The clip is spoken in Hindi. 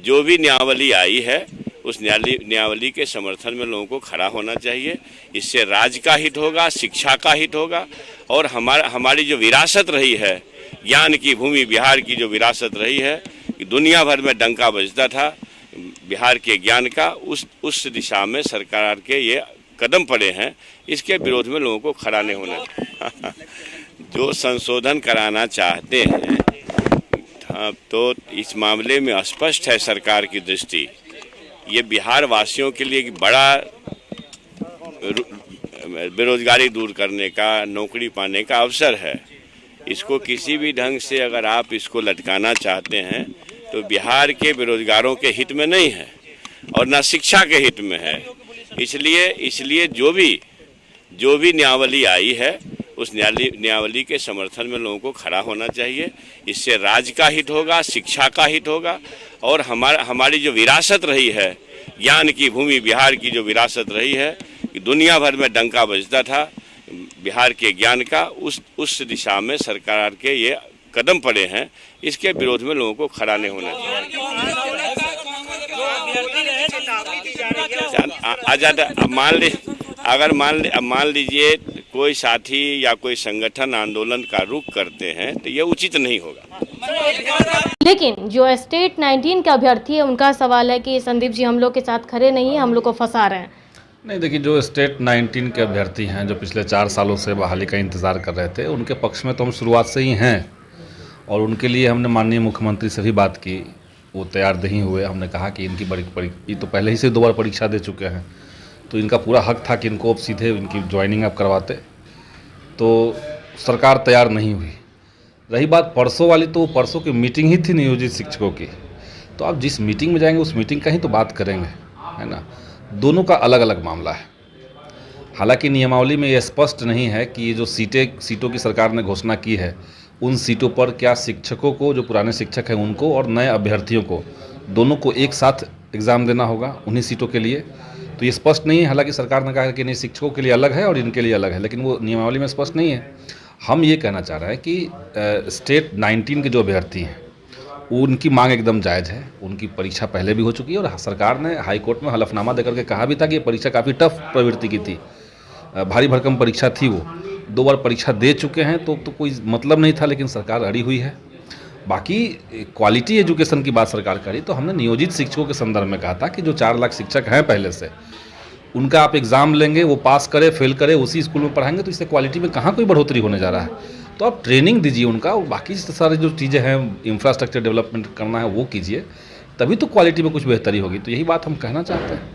जो भी नियमावली आई है उस नियमावली के समर्थन में लोगों को खड़ा होना चाहिए। इससे राज्य का हित होगा, शिक्षा का हित होगा और हमारी जो विरासत रही है, ज्ञान की भूमि बिहार की जो विरासत रही है, दुनिया भर में डंका बजता था बिहार के ज्ञान का, उस दिशा में सरकार के ये कदम पड़े हैं। इसके विरोध में लोगों को खड़ा नहीं होना चाहिए। जो संशोधन कराना चाहते हैं तो इस मामले में स्पष्ट है सरकार की दृष्टि। ये बिहार वासियों के लिए एक बड़ा बेरोजगारी दूर करने का, नौकरी पाने का अवसर है। इसको किसी भी ढंग से अगर आप इसको लटकाना चाहते हैं तो बिहार के बेरोजगारों के हित में नहीं है और ना शिक्षा के हित में है। इसलिए जो भी नियमावली आई है उस नियमावली के समर्थन में लोगों को खड़ा होना चाहिए। इससे राज्य का हित होगा, शिक्षा का हित होगा और हमारी जो विरासत रही है, ज्ञान की भूमि बिहार की जो विरासत रही है, दुनिया भर में डंका बजता था बिहार के ज्ञान का, उस दिशा में सरकार के ये कदम पड़े हैं। इसके विरोध में लोगों को खड़ा नहीं होना चाहिए। अगर मान लीजिए कोई साथी या कोई संगठन आंदोलन का रुख करते हैं तो ये उचित नहीं होगा। लेकिन जो स्टेट 19 के अभ्यर्थी है उनका सवाल है कि संदीप जी हम लोग के साथ खड़े नहीं है, हम लोग को फंसा रहे हैं। नहीं, देखिए, जो स्टेट 19 के अभ्यर्थी हैं जो पिछले 4 सालों से बहाली का इंतज़ार कर रहे थे, उनके पक्ष में तो हम शुरुआत से ही हैं और उनके लिए हमने माननीय मुख्यमंत्री से भी बात की। वो तैयार नहीं हुए। हमने कहा कि ये तो पहले ही से 2 बार परीक्षा दे चुके हैं, तो इनका पूरा हक था कि इनको अब सीधे इनकी ज्वाइनिंग आप करवाते। तो सरकार तैयार नहीं हुई। रही बात परसों वाली, तो परसों की मीटिंग ही थी नियोजित शिक्षकों की। तो आप जिस मीटिंग में जाएंगे उस मीटिंग का ही तो बात करेंगे, है ना। दोनों का अलग अलग मामला है। हालांकि नियमावली में यह स्पष्ट नहीं है कि ये जो सीटों की सरकार ने घोषणा की है, उन सीटों पर क्या शिक्षकों को, जो पुराने शिक्षक हैं उनको और नए अभ्यर्थियों को, दोनों को एक साथ एग्ज़ाम देना होगा उन्हीं सीटों के लिए। तो ये स्पष्ट नहीं है। हालांकि सरकार ने कहा है कि नहीं, शिक्षकों के लिए अलग है और इनके लिए अलग है, लेकिन वो नियमावली में स्पष्ट नहीं है। हम ये कहना चाह रहे हैं कि स्टेट 19 के जो अभ्यर्थी हैं उनकी मांग एकदम जायज़ है। उनकी परीक्षा पहले भी हो चुकी है और सरकार ने हाई कोर्ट में हलफनामा देकर के कहा भी था कि ये परीक्षा काफ़ी टफ प्रवृत्ति की थी, भारी भरकम परीक्षा थी। वो 2 बार परीक्षा दे चुके हैं, तो कोई मतलब नहीं था, लेकिन सरकार अड़ी हुई है। बाकी क्वालिटी एजुकेशन की बात सरकार करी तो हमने नियोजित शिक्षकों के संदर्भ में कहा था कि जो 4 लाख शिक्षक हैं पहले से, उनका आप एग्ज़ाम लेंगे, वो पास करे फेल करे, उसी स्कूल में पढ़ाएंगे, तो इससे क्वालिटी में कहाँ कोई बढ़ोतरी होने जा रहा है। तो आप ट्रेनिंग दीजिए उनका, और बाकी सारी जो चीज़ें हैं, इंफ्रास्ट्रक्चर डेवलपमेंट करना है वो कीजिए, तभी तो क्वालिटी में कुछ बेहतरी होगी। तो यही बात हम कहना चाहते हैं।